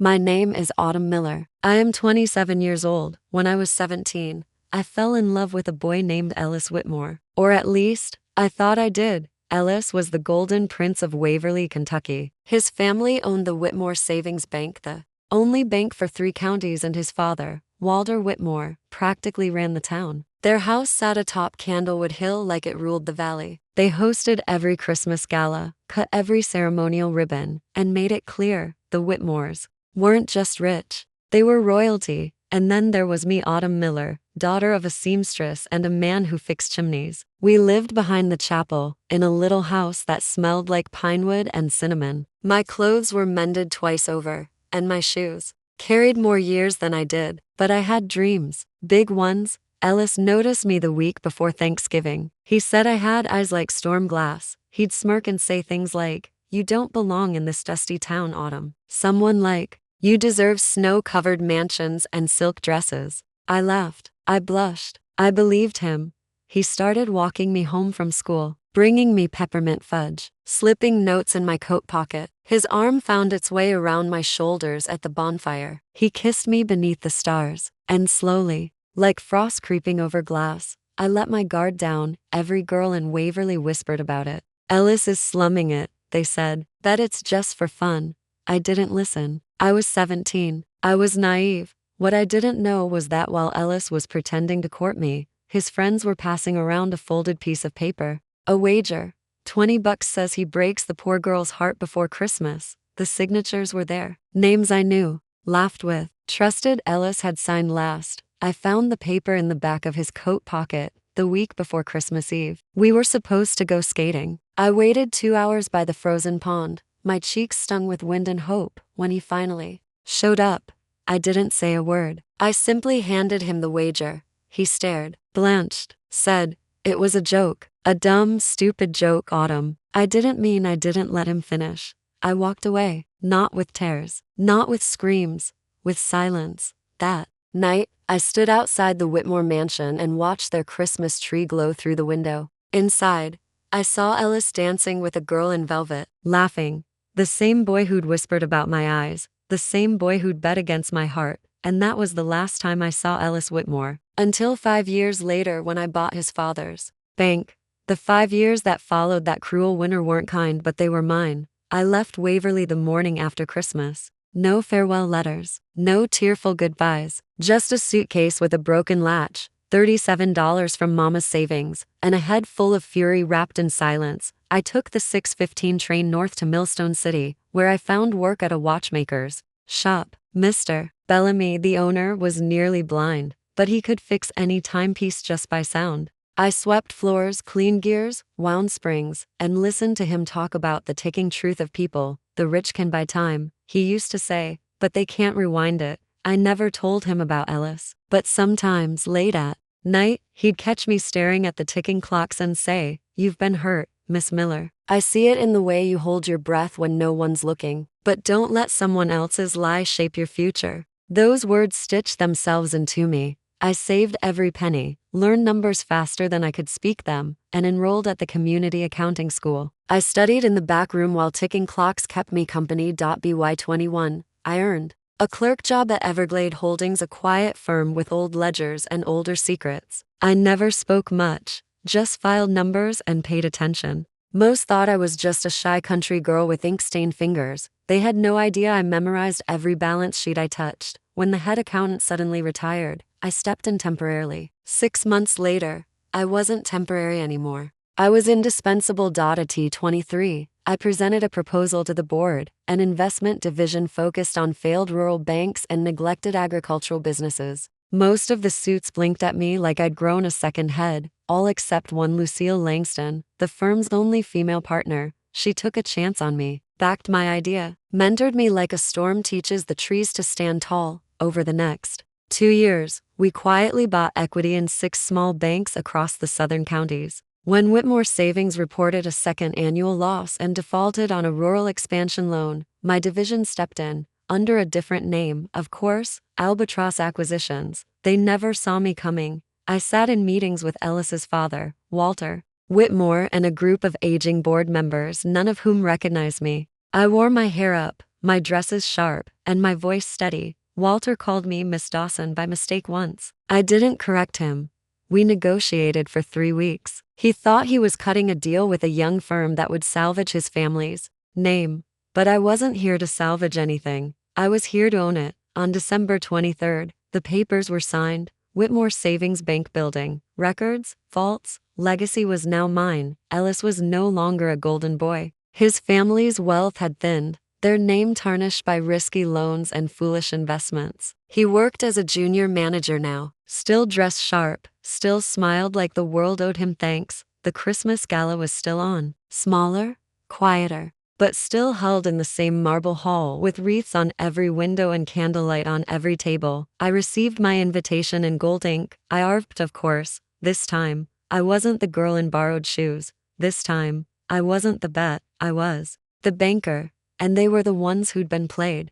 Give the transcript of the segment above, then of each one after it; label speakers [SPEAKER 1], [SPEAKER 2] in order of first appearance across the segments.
[SPEAKER 1] My name is Autumn Miller. I am 27 years old. When I was 17, I fell in love with a boy named Ellis Whitmore. Or at least, I thought I did. Ellis was the Golden Prince of Waverly, Kentucky. His family owned the Whitmore Savings Bank, the only bank for 3 counties, and his father, Walter Whitmore, practically ran the town. Their house sat atop Candlewood Hill like it ruled the valley. They hosted every Christmas gala, cut every ceremonial ribbon, and made it clear the Whitmores weren't just rich, they were royalty. And then there was me, Autumn Miller, daughter of a seamstress and a man who fixed chimneys. We lived behind the chapel, in a little house that smelled like pinewood and cinnamon. My clothes were mended twice over, and my shoes carried more years than I did. But I had dreams, big ones. Ellis noticed me the week before Thanksgiving. He said I had eyes like storm glass. He'd smirk and say things like, "You don't belong in this dusty town, Autumn." Someone like, "You deserve snow-covered mansions and silk dresses." I laughed. I blushed. I believed him. He started walking me home from school, bringing me peppermint fudge, slipping notes in my coat pocket. His arm found its way around my shoulders at the bonfire. He kissed me beneath the stars, and slowly, like frost creeping over glass, I let my guard down. Every girl in Waverly whispered about it. "Ellis is slumming it," they said. "That it's just for fun." I didn't listen. I was 17. I was naive. What I didn't know was that while Ellis was pretending to court me, his friends were passing around a folded piece of paper. A wager. $20 says he breaks the poor girl's heart before Christmas. The signatures were there. Names I knew, laughed with, trusted. Ellis had signed last. I found the paper in the back of his coat pocket, the week before Christmas Eve. We were supposed to go skating. I waited 2 hours by the frozen pond, my cheeks stung with wind and hope. When he finally showed up, I didn't say a word. I simply handed him the wager. He stared, blanched, said, "It was a joke. A dumb, stupid joke, Autumn." I didn't let him finish. I walked away, not with tears, not with screams, with silence. That night, I stood outside the Whitmore mansion and watched their Christmas tree glow through the window. Inside, I saw Ellis dancing with a girl in velvet, laughing. The same boy who'd whispered about my eyes, the same boy who'd bet against my heart. And that was the last time I saw Ellis Whitmore. Until 5 years later, when I bought his father's bank. The 5 years that followed that cruel winter weren't kind, but they were mine. I left Waverly the morning after Christmas. No farewell letters, no tearful goodbyes, just a suitcase with a broken latch, $37 from Mama's savings, and a head full of fury wrapped in silence. I took the 6:15 train north to Millstone City, where I found work at a watchmaker's shop. Mr. Bellamy, the owner, was nearly blind, but he could fix any timepiece just by sound. I swept floors, cleaned gears, wound springs, and listened to him talk about the ticking truth of people. The rich can buy time, he used to say, but they can't rewind it. I never told him about Ellis, but sometimes, late at night, he'd catch me staring at the ticking clocks and say, "You've been hurt, Miss Miller. I see it in the way you hold your breath when no one's looking. But don't let someone else's lie shape your future." Those words stitched themselves into me. I saved every penny, learned numbers faster than I could speak them, and enrolled at the community accounting school. I studied in the back room while ticking clocks kept me company. By 21, I earned a clerk job at Everglade Holdings, a quiet firm with old ledgers and older secrets. I never spoke much, just filed numbers and paid attention. Most thought I was just a shy country girl with ink-stained fingers. They had no idea I memorized every balance sheet I touched. When the head accountant suddenly retired, I stepped in temporarily. 6 months later, I wasn't temporary anymore. I was indispensable. At T23, I presented a proposal to the board, an investment division focused on failed rural banks and neglected agricultural businesses. Most of the suits blinked at me like I'd grown a second head, all except one. Lucille Langston, the firm's only female partner. She took a chance on me, backed my idea, mentored me like a storm teaches the trees to stand tall. Over the next 2 years, we quietly bought equity in 6 small banks across the southern counties. When Whitmore Savings reported a second annual loss and defaulted on a rural expansion loan, my division stepped in, under a different name, of course, Albatross Acquisitions. They never saw me coming. I sat in meetings with Ellis's father, Walter Whitmore, and a group of aging board members, none of whom recognized me. I wore my hair up, my dresses sharp, and my voice steady. Walter called me Miss Dawson by mistake once. I didn't correct him. We negotiated for 3 weeks. He thought he was cutting a deal with a young firm that would salvage his family's name. But I wasn't here to salvage anything. I was here to own it. On December 23rd, the papers were signed. Whitmore Savings Bank building. Records, vaults, legacy was now mine. Ellis was no longer a golden boy. His family's wealth had thinned, their name tarnished by risky loans and foolish investments. He worked as a junior manager now, still dressed sharp, still smiled like the world owed him thanks. The Christmas gala was still on, smaller, quieter, but still held in the same marble hall with wreaths on every window and candlelight on every table. I received my invitation in gold ink. I arved, of course. This time, I wasn't the girl in borrowed shoes. This time, I wasn't the bet, I was the banker, and they were the ones who'd been played.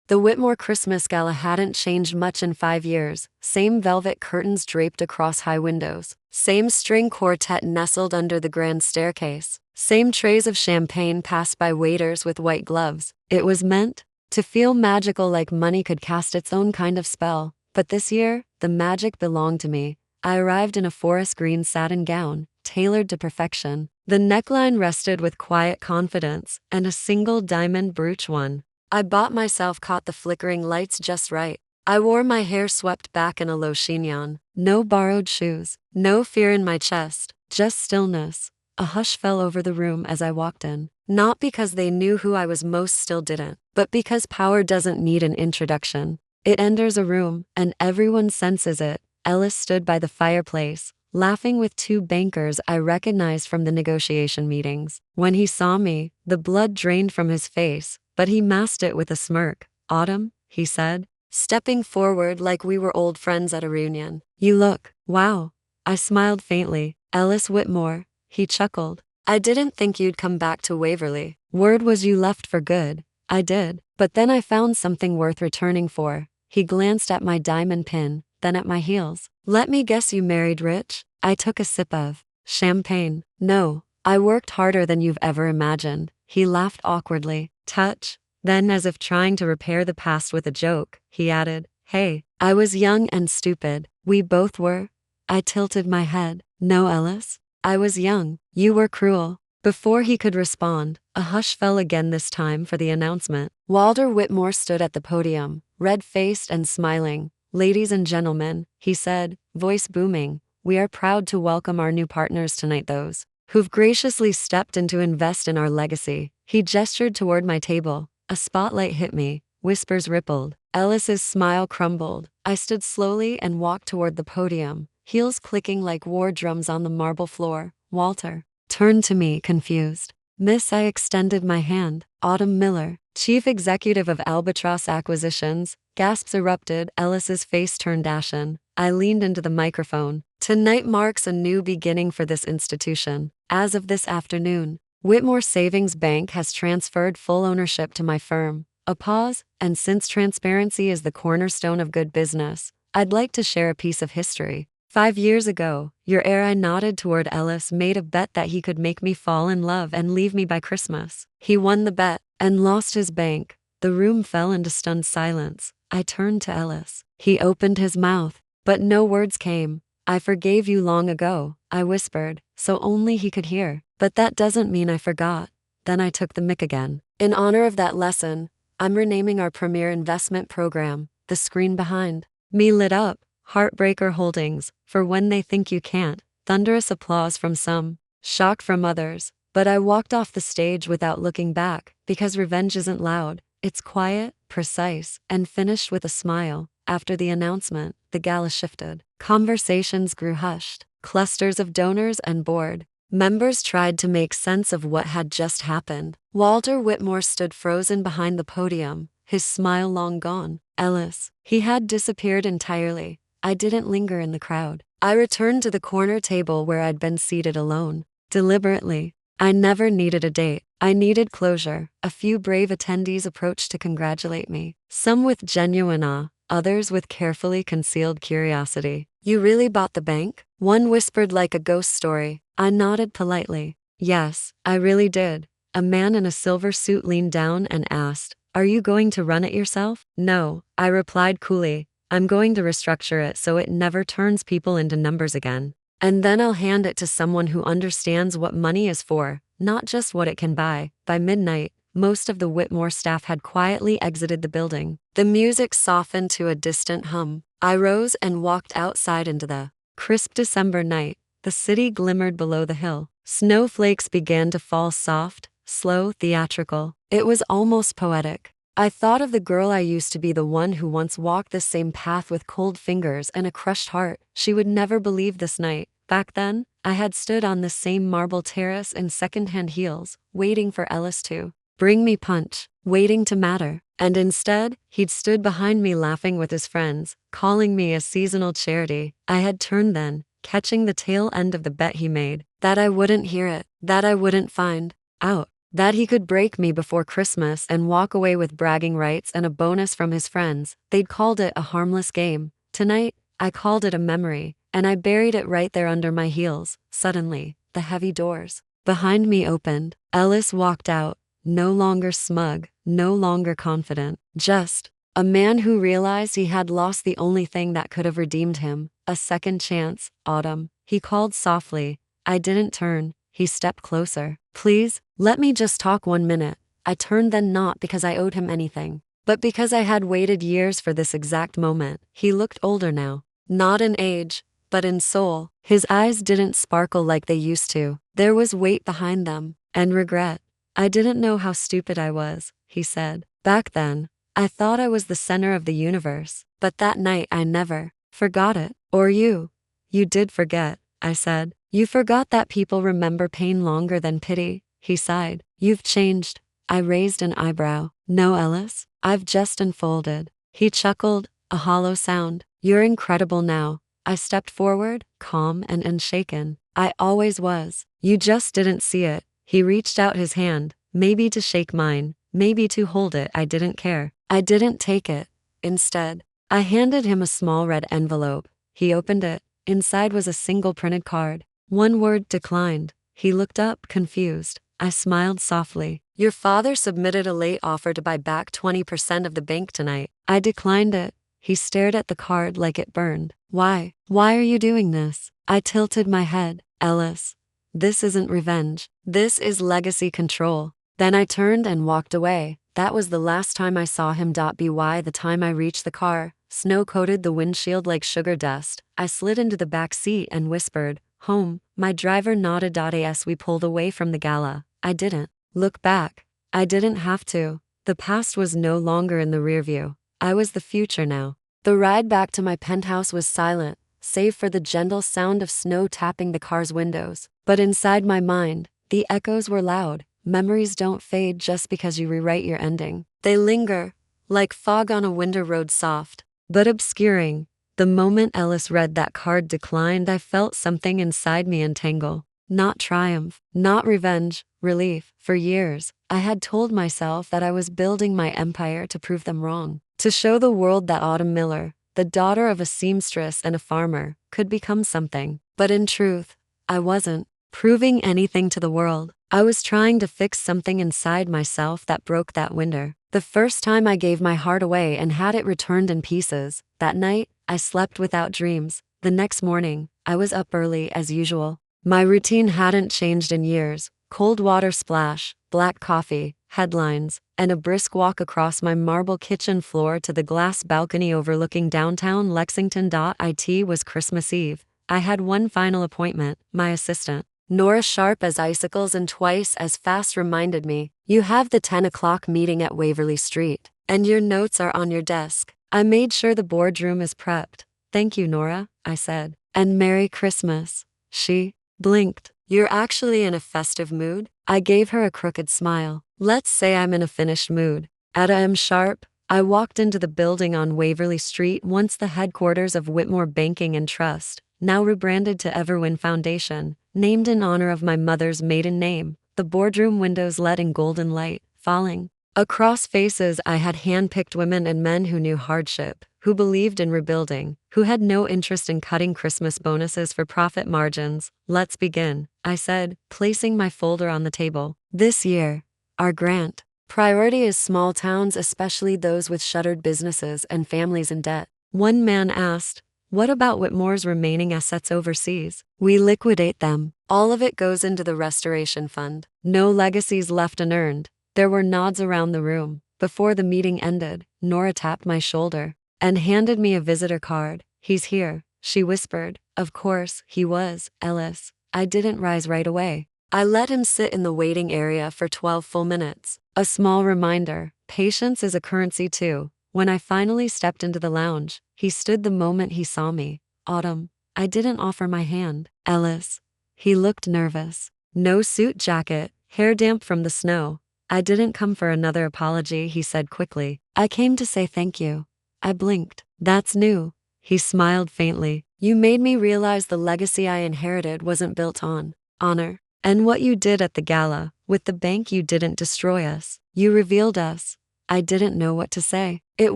[SPEAKER 1] The Whitmore Christmas Gala hadn't changed much in 5 years. Same velvet curtains draped across high windows. Same string quartet nestled under the grand staircase. Same trays of champagne passed by waiters with white gloves. It was meant to feel magical, like money could cast its own kind of spell. But this year, the magic belonged to me. I arrived in a forest green satin gown, tailored to perfection. The neckline rested with quiet confidence, and a single diamond brooch won. I bought myself caught the flickering lights just right. I wore my hair swept back in a low chignon. No borrowed shoes, no fear in my chest, just stillness. A hush fell over the room as I walked in. Not because they knew who I was, most still didn't, but because power doesn't need an introduction. It enters a room, and everyone senses it. Ellis stood by the fireplace, laughing with 2 bankers I recognized from the negotiation meetings. When he saw me, the blood drained from his face, but he masked it with a smirk. "Autumn," he said, stepping forward like we were old friends at a reunion. "You look, wow." I smiled faintly. "Ellis Whitmore," he chuckled. "I didn't think you'd come back to Waverly. Word was you left for good." I did, but then I found something worth returning for. He glanced at my diamond pin, then at my heels. "Let me guess, you married rich?" I took a sip of champagne. "No, I worked harder than you've ever imagined." He laughed awkwardly. Touch. Then, as if trying to repair the past with a joke, he added, "Hey, I was young and stupid. We both were." I tilted my head. "No, Ellis. I was young. You were cruel." Before he could respond, a hush fell again, this time for the announcement. Walter Whitmore stood at the podium, red-faced and smiling. "Ladies and gentlemen," he said, voice booming, "we are proud to welcome our new partners tonight, those who've graciously stepped in to invest in our legacy." He gestured toward my table. A spotlight hit me. Whispers rippled. Ellis's smile crumbled. I stood slowly and walked toward the podium, heels clicking like war drums on the marble floor. Walter turned to me, confused. "Miss," I extended my hand. "Autumn Miller, Chief Executive of Albatross Acquisitions." Gasps erupted. Ellis's face turned ashen. I leaned into the microphone. "Tonight marks a new beginning for this institution. As of this afternoon, Whitmore Savings Bank has transferred full ownership to my firm." A pause, and since transparency is the cornerstone of good business, I'd like to share a piece of history. 5 years ago, your heir, I nodded toward Ellis, made a bet that he could make me fall in love and leave me by Christmas. He won the bet and lost his bank. The room fell into stunned silence. I turned to Ellis. He opened his mouth, but no words came. "I forgave you long ago," I whispered, so only he could hear. "But that doesn't mean I forgot." Then I took the mic again. "In honor of that lesson, I'm renaming our premier investment program." The screen behind me lit up. "Heartbreaker Holdings, for when they think you can't." Thunderous applause from some, shock from others. But I walked off the stage without looking back, because revenge isn't loud. It's quiet, precise, and finished with a smile. After the announcement, the gala shifted. Conversations grew hushed. Clusters of donors and board members tried to make sense of what had just happened. Walter Whitmore stood frozen behind the podium, his smile long gone. Ellis, he had disappeared entirely. I didn't linger in the crowd. I returned to the corner table where I'd been seated alone. Deliberately. I never needed a date. I needed closure. A few brave attendees approached to congratulate me, some with genuine awe, others with carefully concealed curiosity. "You really bought the bank?" one whispered like a ghost story. I nodded politely. "Yes, I really did." A man in a silver suit leaned down and asked, Are you going to run it yourself? No, I replied coolly. I'm going to restructure it so it never turns people into numbers again. And then I'll hand it to someone who understands what money is for, not just what it can buy. By midnight, most of the Whitmore staff had quietly exited the building. The music softened to a distant hum. I rose and walked outside into the crisp December night. The city glimmered below the hill. Snowflakes began to fall soft, slow, theatrical. It was almost poetic. I thought of the girl I used to be, the one who once walked the same path with cold fingers and a crushed heart. She would never believe this night. Back then, I had stood on the same marble terrace in second-hand heels, waiting for Ellis to bring me punch, waiting to matter. And instead, he'd stood behind me laughing with his friends, calling me a seasonal charity. I had turned then, catching the tail end of the bet he made, that I wouldn't hear it, that I wouldn't find out, that he could break me before Christmas and walk away with bragging rights and a bonus from his friends. They'd called it a harmless game. Tonight, I called it a memory, and I buried it right there under my heels. Suddenly, the heavy doors behind me opened. Ellis walked out, no longer smug, no longer confident, just a man who realized he had lost the only thing that could have redeemed him, a second chance. Autumn, he called softly. I didn't turn. He stepped closer. Please, let me just talk 1 minute. I turned then, not because I owed him anything, but because I had waited years for this exact moment. He looked older now, not in age, but in soul. His eyes didn't sparkle like they used to. There was weight behind them, and regret. I didn't know how stupid I was, he said. Back then, I thought I was the center of the universe, but that night I never forgot it. Or you did forget, I said. You forgot that people remember pain longer than pity, he sighed. You've changed. I raised an eyebrow. No, Ellis, I've just unfolded. He chuckled, a hollow sound. You're incredible now. I stepped forward, calm and unshaken. I always was. You just didn't see it. He reached out his hand, maybe to shake mine, maybe to hold it. I didn't care. I didn't take it. Instead, I handed him a small red envelope. He opened it. Inside was a single printed card. One word: declined. He looked up, confused. I smiled softly. Your father submitted a late offer to buy back 20% of the bank tonight. I declined it. He stared at the card like it burned. Why? Why are you doing this? I tilted my head. Ellis, this isn't revenge. This is legacy control. Then I turned and walked away. That was the last time I saw him. By the time I reached the car, snow coated the windshield like sugar dust. I slid into the back seat and whispered, home. My driver nodded. As we pulled away from the gala, I didn't look back. I didn't have to. The past was no longer in the rearview. I was the future now. The ride back to my penthouse was silent, save for the gentle sound of snow tapping the car's windows. But inside my mind, the echoes were loud. Memories don't fade just because you rewrite your ending. They linger, like fog on a winter road, soft, but obscuring. The moment Ellis read that card declined, I felt something inside me entangle. Not triumph, not revenge, relief. For years, I had told myself that I was building my empire to prove them wrong. To show the world that Autumn Miller, the daughter of a seamstress and a farmer, could become something. But in truth, I wasn't proving anything to the world. I was trying to fix something inside myself that broke that winter. The first time I gave my heart away and had it returned in pieces. That night, I slept without dreams. The next morning, I was up early as usual. My routine hadn't changed in years. Cold water splash, black coffee, headlines, and a brisk walk across my marble kitchen floor to the glass balcony overlooking downtown Lexington. It was Christmas Eve. I had one final appointment. My assistant, Nora, sharp as icicles and twice as fast, reminded me, you have the 10 o'clock meeting at Waverly Street, and your notes are on your desk. I made sure the boardroom is prepped. Thank you, Nora, I said. And Merry Christmas. She blinked. You're actually in a festive mood? I gave her a crooked smile. Let's say I'm in a finished mood. At a.m. sharp, I walked into the building on Waverly Street, once the headquarters of Whitmore Banking and Trust, now rebranded to Everwin Foundation, named in honor of my mother's maiden name. The boardroom windows let in golden light, falling across faces. I had hand-picked women and men who knew hardship, who believed in rebuilding, who had no interest in cutting Christmas bonuses for profit margins. Let's begin, I said, placing my folder on the table. This year, our grant Priority is small towns, especially those with shuttered businesses and families in debt. One man asked, "What about Whitmore's remaining assets overseas?" "We liquidate them. All of it goes into the restoration fund. No legacies left unearned." There were nods around the room. Before the meeting ended, Nora tapped my shoulder and handed me a visitor card. "He's here," she whispered. Of course, he was, Ellis. I didn't rise right away. I let him sit in the waiting area for 12 full minutes. A small reminder, patience is a currency too. When I finally stepped into the lounge, he stood the moment he saw me. "Autumn." I didn't offer my hand. "Ellis." He looked nervous. No suit jacket, hair damp from the snow. "I didn't come for another apology," he said quickly. "I came to say thank you." I blinked. "That's new." He smiled faintly. "You made me realize the legacy I inherited wasn't built on honor. And what you did at the gala, with the bank, you didn't destroy us. You revealed us." I didn't know what to say. It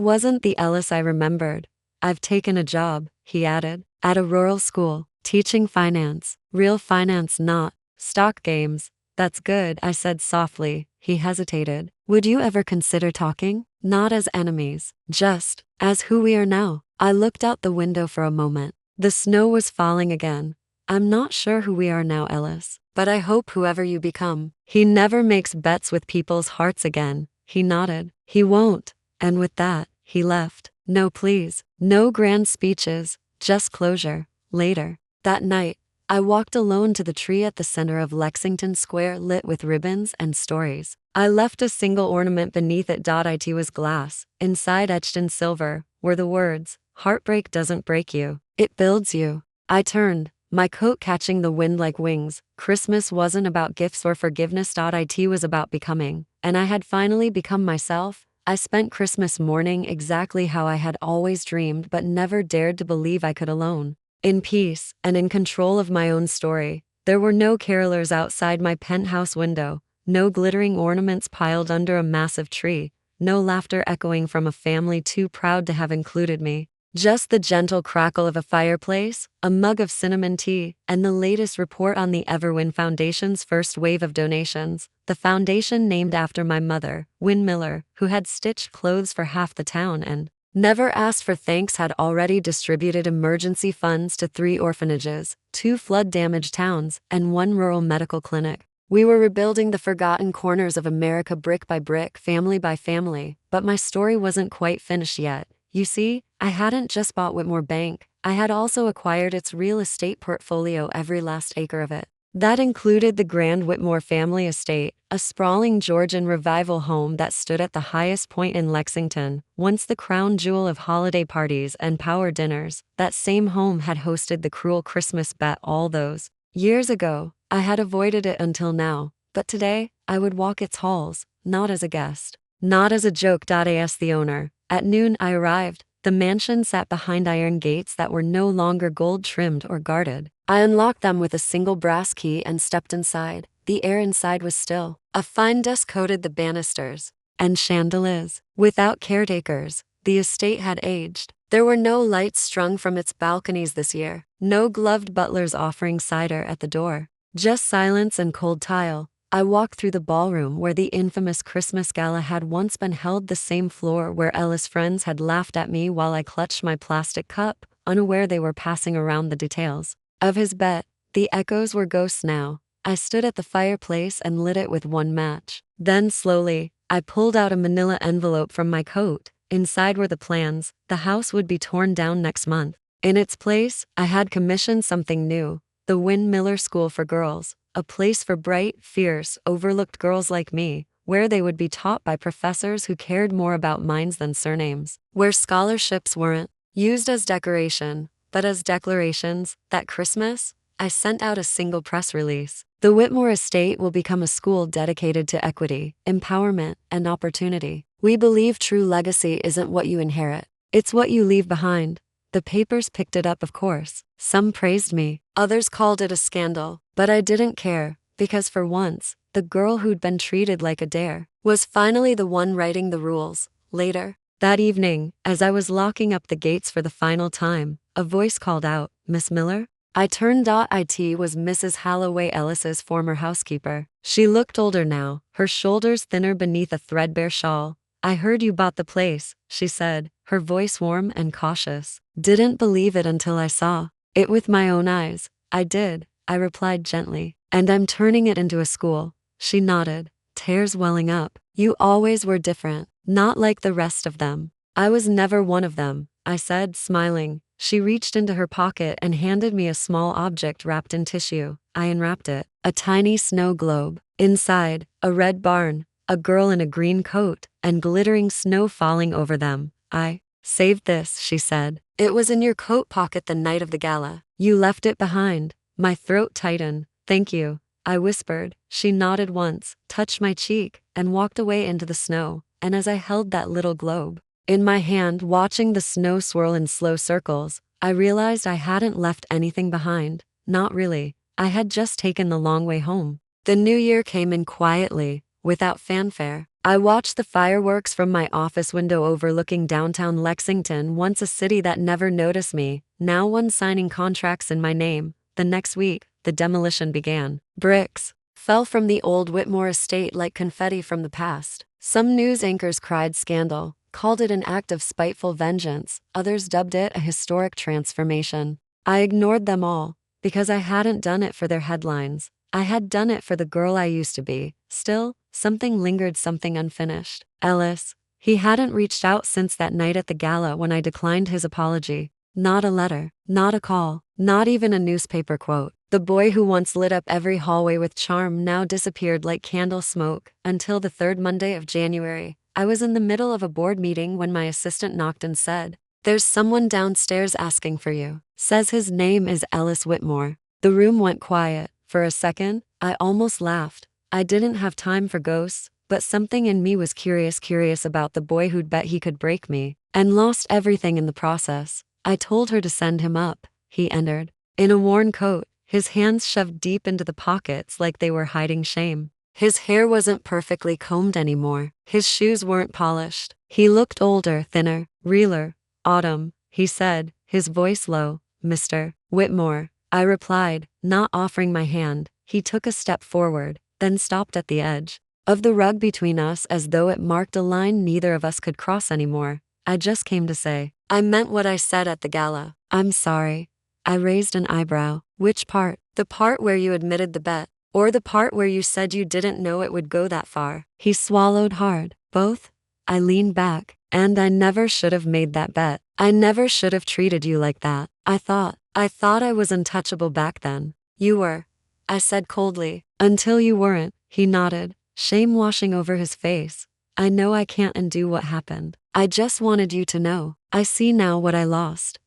[SPEAKER 1] wasn't the Ellis I remembered. "I've taken a job," he added, "at a rural school, teaching finance. Real finance, not stock games." "That's good," I said softly. He hesitated. "Would you ever consider talking? Not as enemies, just as who we are now." I looked out the window for a moment. The snow was falling again. "I'm not sure who we are now, Ellis, but I hope whoever you become." He never makes bets with people's hearts again. He nodded. "He won't." And with that, he left. No pleas, no grand speeches, just closure. Later that night, I walked alone to the tree at the center of Lexington Square, lit with ribbons and stories. I left a single ornament beneath it. It was glass. Inside, etched in silver, were the words, "Heartbreak doesn't break you, it builds you." I turned, my coat catching the wind like wings. Christmas wasn't about gifts or forgiveness. It was about becoming. And I had finally become myself. I spent Christmas morning exactly how I had always dreamed but never dared to believe I could alone. In peace and in control of my own story. There were no carolers outside my penthouse window, no glittering ornaments piled under a massive tree, no laughter echoing from a family too proud to have included me. Just the gentle crackle of a fireplace, a mug of cinnamon tea, and the latest report on the Everwin Foundation's first wave of donations. The foundation, named after my mother, Win Miller, who had stitched clothes for half the town and never asked for thanks, had already distributed emergency funds to 3 orphanages, 2 flood-damaged towns, and 1 rural medical clinic. We were rebuilding the forgotten corners of America brick by brick, family by family, but my story wasn't quite finished yet. You see, I hadn't just bought Whitmore Bank, I had also acquired its real estate portfolio, every last acre of it. That included the Grand Whitmore family estate, a sprawling Georgian revival home that stood at the highest point in Lexington, once the crown jewel of holiday parties and power dinners. That same home had hosted the cruel Christmas bet all those years ago. I had avoided it until now, but today, I would walk its halls, not as a guest, not as a joke. As the owner. At noon I arrived. The mansion sat behind iron gates that were no longer gold-trimmed or guarded. I unlocked them with a single brass key and stepped inside. The air inside was still. A fine dust coated the banisters and chandeliers. Without caretakers, the estate had aged. There were no lights strung from its balconies this year, no gloved butlers offering cider at the door. Just silence and cold tile. I walked through the ballroom where the infamous Christmas gala had once been held, the same floor where Ellis' friends had laughed at me while I clutched my plastic cup, unaware they were passing around the details of his bet. The echoes were ghosts now. I stood at the fireplace and lit it with one match. Then slowly, I pulled out a manila envelope from my coat. Inside were the plans. The house would be torn down next month. In its place, I had commissioned something new. The Win Miller School for Girls. A place for bright, fierce, overlooked girls like me, where they would be taught by professors who cared more about minds than surnames. Where scholarships weren't used as decoration, but as declarations. That Christmas, I sent out a single press release. The Whitmore estate will become a school dedicated to equity, empowerment, and opportunity. We believe true legacy isn't what you inherit, it's what you leave behind. The papers picked it up, of course. Some praised me, others called it a scandal, but I didn't care, because for once, the girl who'd been treated like a dare was finally the one writing the rules. Later that evening, as I was locking up the gates for the final time, a voice called out, "Miss Miller?" I turned. It was Mrs. Holloway Ellis's former housekeeper. She looked older now, her shoulders thinner beneath a threadbare shawl. I heard you bought the place, she said, her voice warm and cautious. Didn't believe it until I saw it with my own eyes. I did, I replied gently. And I'm turning it into a school. She nodded, tears welling up. You always were different, not like the rest of them. I was never one of them, I said, smiling. She reached into her pocket and handed me a small object wrapped in tissue. I unwrapped it. A tiny snow globe. Inside, a red barn, a girl in a green coat, and glittering snow falling over them. I saved this, she said. It was in your coat pocket the night of the gala. You left it behind. My throat tightened. Thank you, I whispered. She nodded once, touched my cheek, and walked away into the snow. And as I held that little globe in my hand, watching the snow swirl in slow circles, I realized I hadn't left anything behind. Not really. I had just taken the long way home. The new year came in quietly, without fanfare. I watched the fireworks from my office window overlooking downtown Lexington, once a city that never noticed me, now one signing contracts in my name. The next week, the demolition began. Bricks fell from the old Whitmore estate like confetti from the past. Some news anchors cried scandal, called it an act of spiteful vengeance. Others dubbed it a historic transformation. I ignored them all, because I hadn't done it for their headlines. I had done it for the girl I used to be. Still, something lingered, something unfinished. Ellis. He hadn't reached out since that night at the gala when I declined his apology. Not a letter, not a call, not even a newspaper quote. The boy who once lit up every hallway with charm now disappeared like candle smoke. Until the third Monday of January, I was in the middle of a board meeting when my assistant knocked and said, "There's someone downstairs asking for you. Says his name is Ellis Whitmore." The room went quiet. For a second, I almost laughed. I didn't have time for ghosts, but something in me was curious about the boy who'd bet he could break me, and lost everything in the process. I told her to send him up. He entered, in a worn coat, his hands shoved deep into the pockets like they were hiding shame. His hair wasn't perfectly combed anymore. His shoes weren't polished. He looked older, thinner, realer. "Autumn," he said, his voice low. "Mr. Whitmore," I replied, not offering my hand. He took a step forward, then stopped at the edge of the rug between us as though it marked a line neither of us could cross anymore. "I just came to say, I meant what I said at the gala. I'm sorry." I raised an eyebrow. "Which part? The part where you admitted the bet? Or the part where you said you didn't know it would go that far?" He swallowed hard. "Both." I leaned back. "And I never should have made that bet. I never should have treated you like that. I thought I was untouchable back then." "You were," I said coldly. "Until you weren't," he nodded, shame washing over his face. "I know I can't undo what happened. I just wanted you to know. I see now what I lost."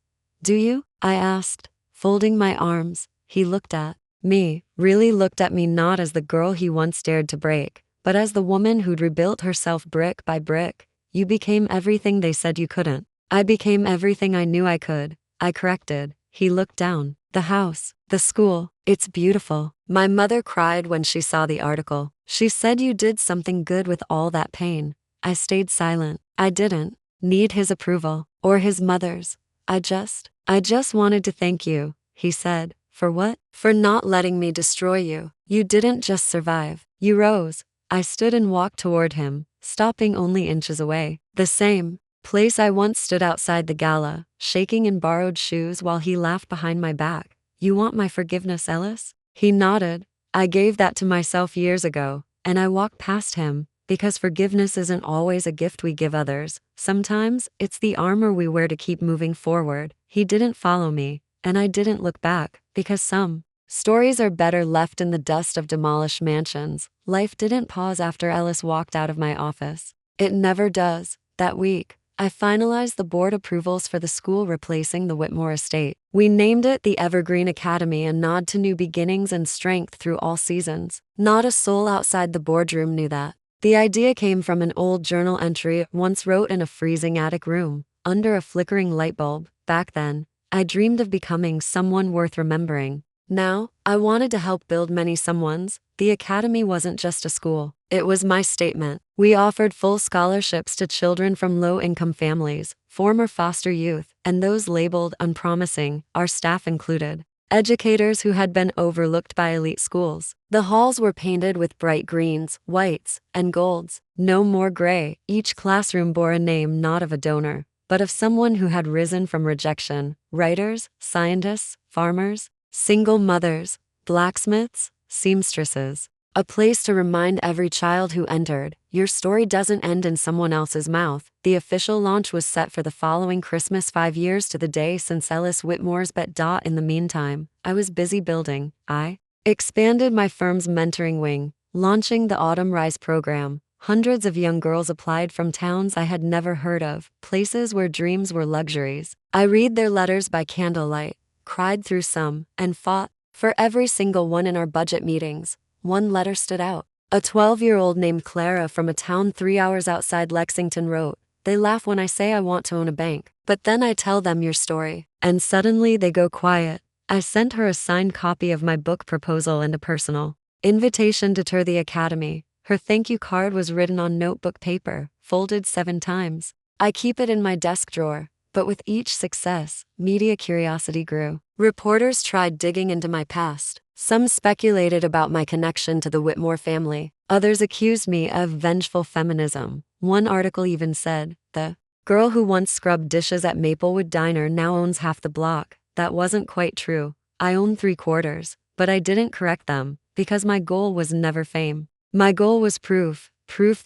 [SPEAKER 1] "Do you?" I asked, folding my arms. He looked at me, really looked at me, not as the girl he once dared to break, but as the woman who'd rebuilt herself brick by brick. "You became everything they said you couldn't." "I became everything I knew I could," I corrected. He looked down. "The house, the school, it's beautiful. My mother cried when she saw the article. She said you did something good with all that pain." I stayed silent. I didn't need his approval, or his mother's. I just wanted to thank you," he said. "For what?" "For not letting me destroy you. You didn't just survive. You rose." I stood and walked toward him, stopping only inches away. The same place I once stood outside the gala, shaking in borrowed shoes while he laughed behind my back. "You want my forgiveness, Ellis?" He nodded. "I gave that to myself years ago." And I walked past him, because forgiveness isn't always a gift we give others. Sometimes, it's the armor we wear to keep moving forward. He didn't follow me, and I didn't look back, because some stories are better left in the dust of demolished mansions. Life didn't pause after Ellis walked out of my office. It never does. That week, I finalized the board approvals for the school replacing the Whitmore estate. We named it the Evergreen Academy, a nod to new beginnings and strength through all seasons. Not a soul outside the boardroom knew that. The idea came from an old journal entry I once wrote in a freezing attic room, under a flickering light bulb. Back then, I dreamed of becoming someone worth remembering. Now, I wanted to help build many someones. The academy wasn't just a school. It was my statement. We offered full scholarships to children from low-income families, former foster youth, and those labeled unpromising, our staff included. educators who had been overlooked by elite schools. The halls were painted with bright greens, whites, and golds. No more gray. Each classroom bore a name not of a donor, but of someone who had risen from rejection. Writers, scientists, farmers, single mothers, blacksmiths, seamstresses. A place to remind every child who entered, your story doesn't end in someone else's mouth. The official launch was set for the following Christmas, 5 years to the day since Ellis Whitmore's bet. In the meantime, I was busy building. I expanded my firm's mentoring wing, launching the Autumn Rise program. Hundreds of young girls applied from towns I had never heard of, places where dreams were luxuries. I read their letters by candlelight, cried through some, and fought for every single one in our budget meetings. One letter stood out. A 12-year-old named Clara from a town 3 hours outside Lexington wrote, "They laugh when I say I want to own a bank, but then I tell them your story, and suddenly they go quiet." I sent her a signed copy of my book proposal and a personal invitation to tour the academy. Her thank you card was written on notebook paper, folded 7 times. I keep it in my desk drawer, but with each success, media curiosity grew. Reporters tried digging into my past. Some speculated about my connection to the Whitmore family. Others accused me of vengeful feminism. One article even said, "The girl who once scrubbed dishes at Maplewood Diner now owns half the block." That wasn't quite true. I owned 3/4, but I didn't correct them, because my goal was never fame. My goal was proof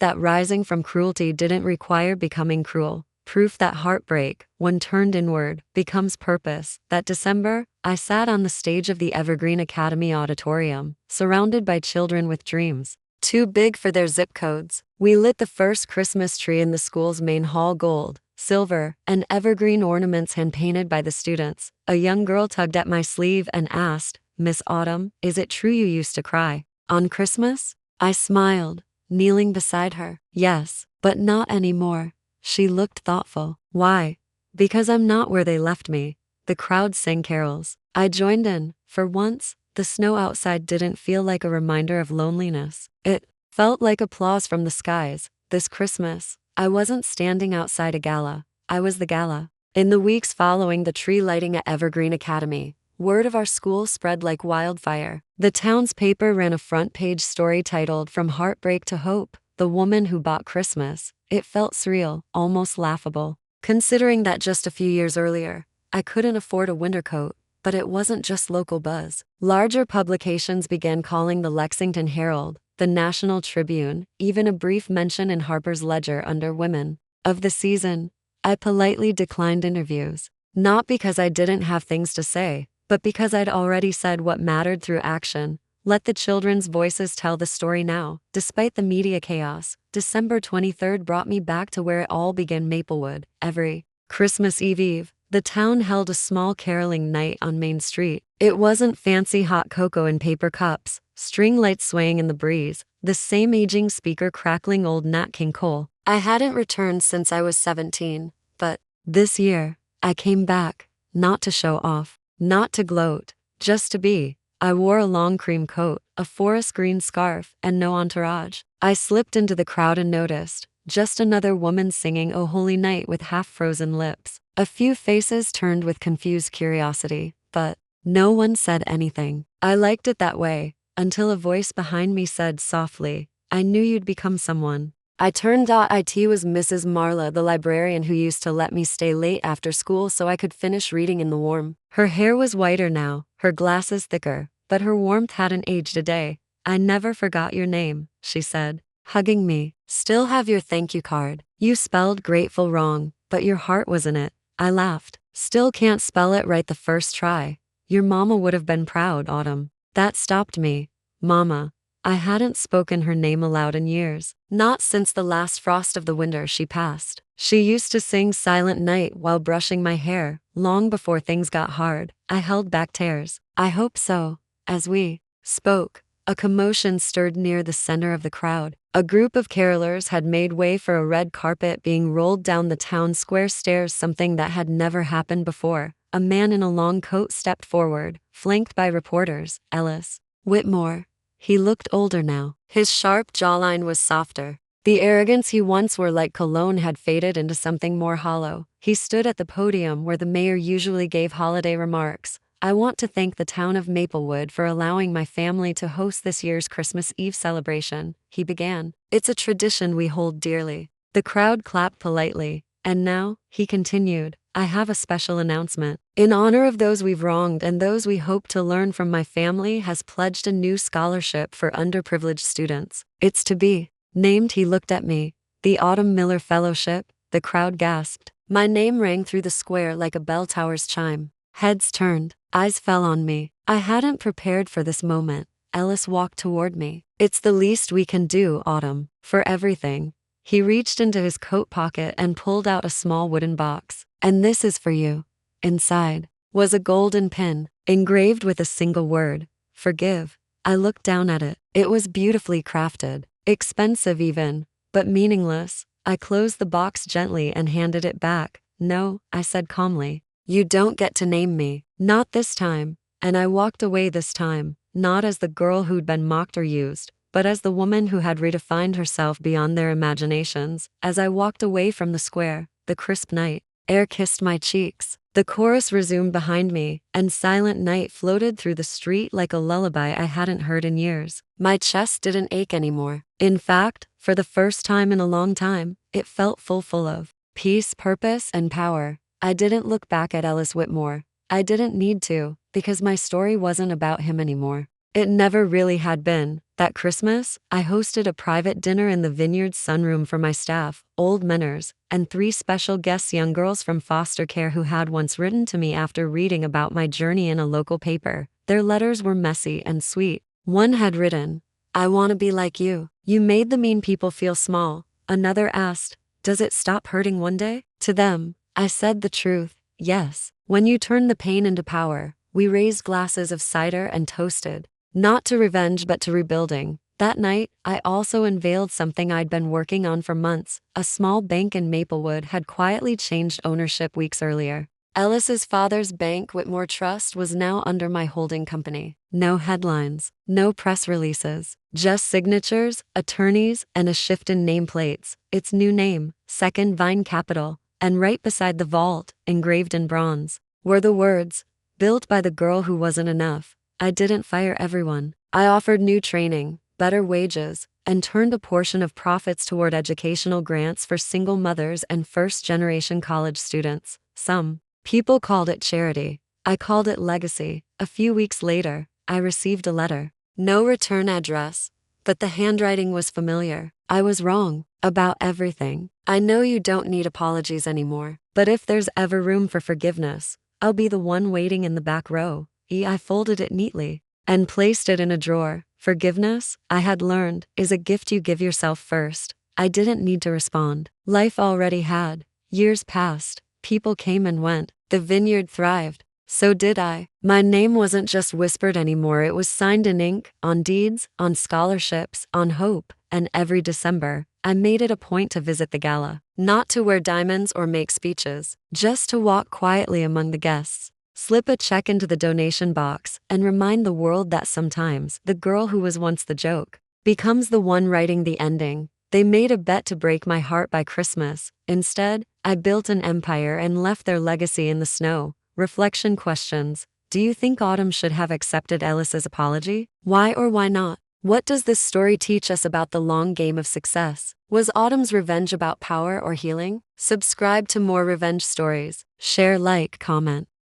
[SPEAKER 1] that rising from cruelty didn't require becoming cruel. Proof that heartbreak, when turned inward, becomes purpose. That December, I sat on the stage of the Evergreen Academy Auditorium, surrounded by children with dreams too big for their zip codes. We lit the first Christmas tree in the school's main hall, gold, silver, and evergreen ornaments hand-painted by the students. A young girl tugged at my sleeve and asked, "Miss Autumn, is it true you used to cry on Christmas?" I smiled, kneeling beside her. "Yes, but not anymore." She looked thoughtful. "Why?" "Because I'm not where they left me." The crowd sang carols. I joined in. For once, the snow outside didn't feel like a reminder of loneliness. It felt like applause from the skies. This Christmas, I wasn't standing outside a gala. I was the gala. In the weeks following the tree lighting at Evergreen Academy, word of our school spread like wildfire. The town's paper ran a front-page story titled "From Heartbreak to Hope, the Woman Who Bought Christmas." It felt surreal, almost laughable, considering that just a few years earlier, I couldn't afford a winter coat. But it wasn't just local buzz. Larger publications began calling the Lexington Herald, the National Tribune, even a brief mention in Harper's Ledger under Women of the Season. I politely declined interviews, not because I didn't have things to say, but because I'd already said what mattered through action. Let the children's voices tell the story now. Despite the media chaos, December 23rd brought me back to where it all began, Maplewood. Every Christmas Eve, the town held a small caroling night on Main Street. It wasn't fancy hot cocoa in paper cups, string lights swaying in the breeze, the same aging speaker crackling old Nat King Cole. I hadn't returned since I was 17, but this year, I came back, not to show off, not to gloat, just to be. I wore a long cream coat, a forest green scarf, and no entourage. I slipped into the crowd and noticed, just another woman singing "O Holy Night" with half-frozen lips. A few faces turned with confused curiosity, but no one said anything. I liked it that way, until a voice behind me said softly, "I knew you'd become someone." I turned. It was Mrs. Marla, the librarian who used to let me stay late after school so I could finish reading in the warm. Her hair was whiter now, her glasses thicker, but her warmth hadn't aged a day. "I never forgot your name," she said, hugging me. "Still have your thank you card. You spelled grateful wrong, but your heart was in it." I laughed. "Still can't spell it right the first try. Your mama would have been proud, Autumn." That stopped me. Mama. I hadn't spoken her name aloud in years, not since the last frost of the winter she passed. She used to sing Silent Night while brushing my hair, long before things got hard. I held back tears. "I hope so." As we spoke, a commotion stirred near the center of the crowd. A group of carolers had made way for a red carpet being rolled down the town square stairs, something that had never happened before. A man in a long coat stepped forward, flanked by reporters. Ellis Whitmore. He looked older now. His sharp jawline was softer. The arrogance he once wore like cologne had faded into something more hollow. He stood at the podium where the mayor usually gave holiday remarks, I want to thank the town of Maplewood for allowing my family to host this year's Christmas Eve celebration," he began. "It's a tradition we hold dearly." The crowd clapped politely. "And now," he continued, "I have a special announcement. In honor of those we've wronged and those we hope to learn from, my family has pledged a new scholarship for underprivileged students. It's to be named," he looked at me, "the Autumn Miller Fellowship." The crowd gasped. My name rang through the square like a bell tower's chime. Heads turned, eyes fell on me. I hadn't prepared for this moment. Ellis walked toward me. "It's the least we can do, Autumn, for everything." He reached into his coat pocket and pulled out a small wooden box. "And this is for you." Inside was a golden pin, engraved with a single word: "Forgive." I looked down at it. It was beautifully crafted, expensive even, but meaningless. I closed the box gently and handed it back. "No," I said calmly. "You don't get to name me. Not this time." And I walked away this time, not as the girl who'd been mocked or used, but as the woman who had redefined herself beyond their imaginations. As I walked away from the square, the crisp night air kissed my cheeks. The chorus resumed behind me, and silent night floated through the street like a lullaby I hadn't heard in years. My chest didn't ache anymore. In fact, for the first time in a long time, it felt full of peace, purpose, and power. I didn't look back at Ellis Whitmore. I didn't need to, because my story wasn't about him anymore. It never really had been. That Christmas, I hosted a private dinner in the vineyard's sunroom for my staff, old menors, and 3 special guests, young girls from foster care who had once written to me after reading about my journey in a local paper. Their letters were messy and sweet. One had written, "I want to be like you. You made the mean people feel small." Another asked, "Does it stop hurting one day?" To them, I said the truth: yes. When you turn the pain into power. We raised glasses of cider and toasted. Not to revenge but to rebuilding. That night, I also unveiled something I'd been working on for months. A small bank in Maplewood had quietly changed ownership weeks earlier. Ellis's father's bank, Whitmore Trust, was now under my holding company. No headlines, no press releases, just signatures, attorneys, and a shift in nameplates. Its new name, Second Vine Capital, and right beside the vault, engraved in bronze, were the words, "Built by the girl who wasn't enough." I didn't fire everyone. I offered new training, better wages, and turned a portion of profits toward educational grants for single mothers and first-generation college students. Some people called it charity. I called it legacy. A few weeks later, I received a letter. No return address, but the handwriting was familiar. I was wrong about everything. "I know you don't need apologies anymore, but if there's ever room for forgiveness, I'll be the one waiting in the back row." I folded it neatly and placed it in a drawer. Forgiveness, I had learned, is a gift you give yourself first. I didn't need to respond. Life already had. Years passed. People came and went. The vineyard thrived. So did I. My name wasn't just whispered anymore. It was signed in ink, on deeds, on scholarships, on hope. And every December, I made it a point to visit the gala. Not to wear diamonds or make speeches, just to walk quietly among the guests. Slip a check into the donation box, and remind the world that sometimes the girl who was once the joke becomes the one writing the ending. They made a bet to break my heart by Christmas. Instead, I built an empire and left their legacy in the snow. Reflection questions. Do you think Autumn should have accepted Ellis's apology? Why or why not? What does this story teach us about the long game of success? Was Autumn's revenge about power or healing? Subscribe to more revenge stories. Share, like, comment.